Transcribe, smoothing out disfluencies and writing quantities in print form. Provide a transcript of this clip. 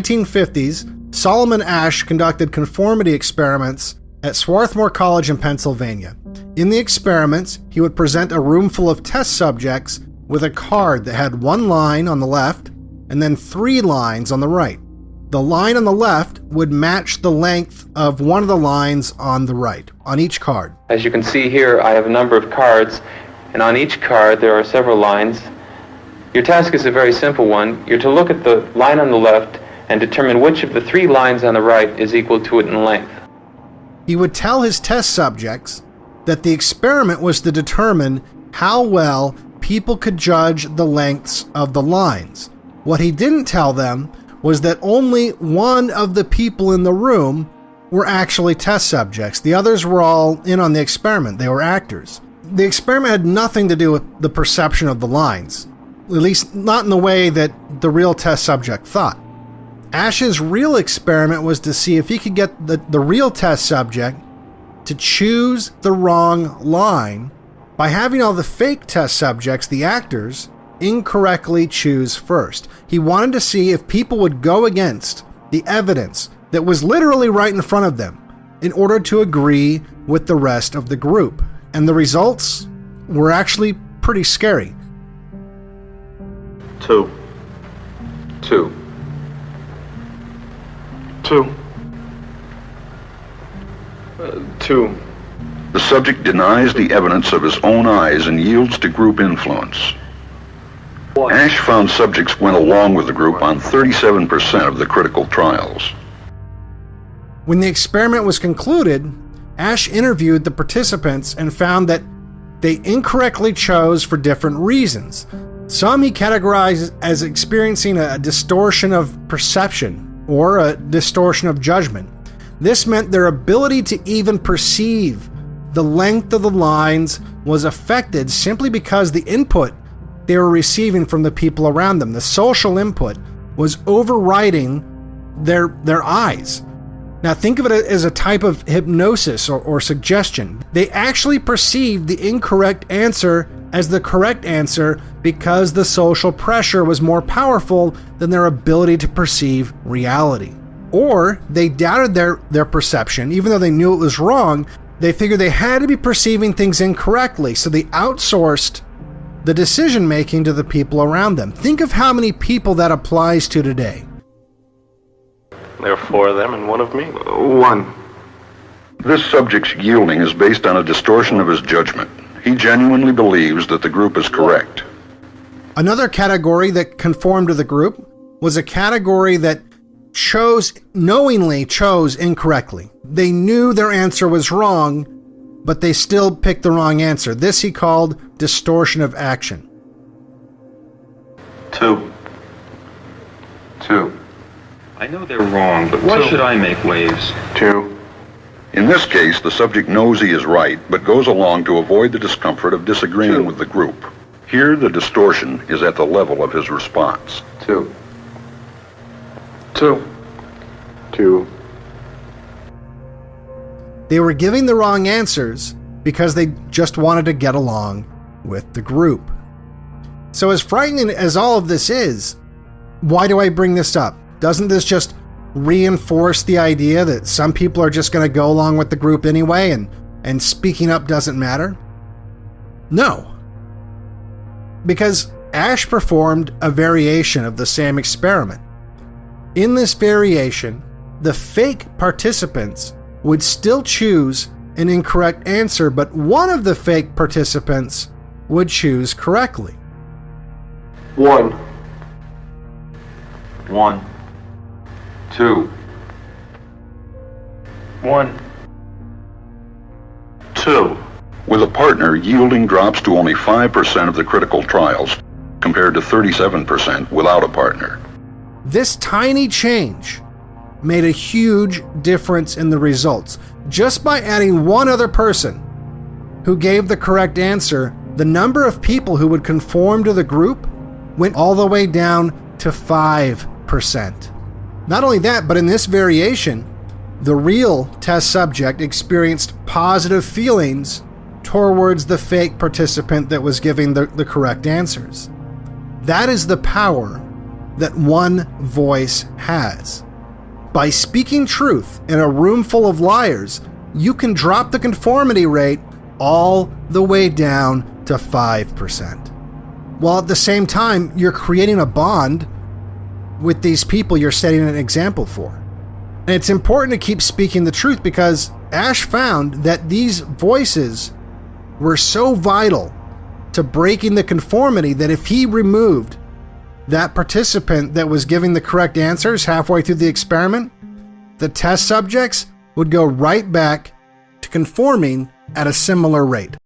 1950s, Solomon Asch conducted conformity experiments at Swarthmore College in Pennsylvania. In the experiments, he would present a room full of test subjects with a card that had one line on the left and then 3 lines on the right. The line on the left would match the length of one of the lines on the right, on each card. As you can see here, I have a number of cards, and on each card there are several lines. Your task is a very simple one. You're to look at the line on the left and determine which of the 3 lines on the right is equal to it in length. He would tell his test subjects that the experiment was to determine how well people could judge the lengths of the lines. What he didn't tell them was that only one of the people in the room were actually test subjects. The others were all in on the experiment. They were actors. The experiment had nothing to do with the perception of the lines, at least not in the way that the real test subject thought. Asch's real experiment was to see if he could get the real test subject to choose the wrong line by having all the fake test subjects, the actors, incorrectly choose first. He wanted to see if people would go against the evidence that was literally right in front of them in order to agree with the rest of the group. And the results were actually pretty scary. 2. 2. 2. 2. The subject denies the evidence of his own eyes and yields to group influence. Asch found subjects went along with the group on 37% of the critical trials. When the experiment was concluded, Asch interviewed the participants and found that they incorrectly chose for different reasons. Some he categorized as experiencing a distortion of perception or a distortion of judgment. This meant their ability to even perceive the length of the lines was affected simply because the input they were receiving from the people around them, the social input, was overriding their eyes. Now think of it as a type of hypnosis or suggestion. They actually perceived the incorrect answer as the correct answer because the social pressure was more powerful than their ability to perceive reality. Or they doubted their perception, even though they knew it was wrong. They figured they had to be perceiving things incorrectly, so they outsourced the decision-making to the people around them. Think of how many people that applies to today. There are 4 of them and 1 of me. 1. This subject's yielding is based on a distortion of his judgment. He genuinely believes that the group is correct. Another category that conformed to the group was a category that knowingly chose incorrectly. They knew their answer was wrong, but they still picked the wrong answer. This he called distortion of action. 2. 2. I know they're wrong, but why should I make waves? 2. In this case, the subject knows he is right, but goes along to avoid the discomfort of disagreeing with the group. Here, the distortion is at the level of his response. 2. 2. 2. They were giving the wrong answers because they just wanted to get along with the group. So as frightening as all of this is, why do I bring this up? Doesn't this just reinforce the idea that some people are just going to go along with the group anyway and speaking up doesn't matter? No. Because Asch performed a variation of the same experiment. In this variation, the fake participants would still choose an incorrect answer, but one of the fake participants would choose correctly. 1. 1. 2. 1. 2. With a partner, yielding drops to only 5% of the critical trials, compared to 37% without a partner. This tiny change made a huge difference in the results. Just by adding one other person who gave the correct answer, the number of people who would conform to the group went all the way down to 5%. Not only that, but in this variation, the real test subject experienced positive feelings towards the fake participant that was giving the correct answers. That is the power that one voice has. By speaking truth in a room full of liars, you can drop the conformity rate all the way down to 5%. While at the same time, you're creating a bond with these people you're setting an example for. And it's important to keep speaking the truth because Ash found that these voices were so vital to breaking the conformity that if he removed that participant that was giving the correct answers halfway through the experiment, the test subjects would go right back to conforming at a similar rate.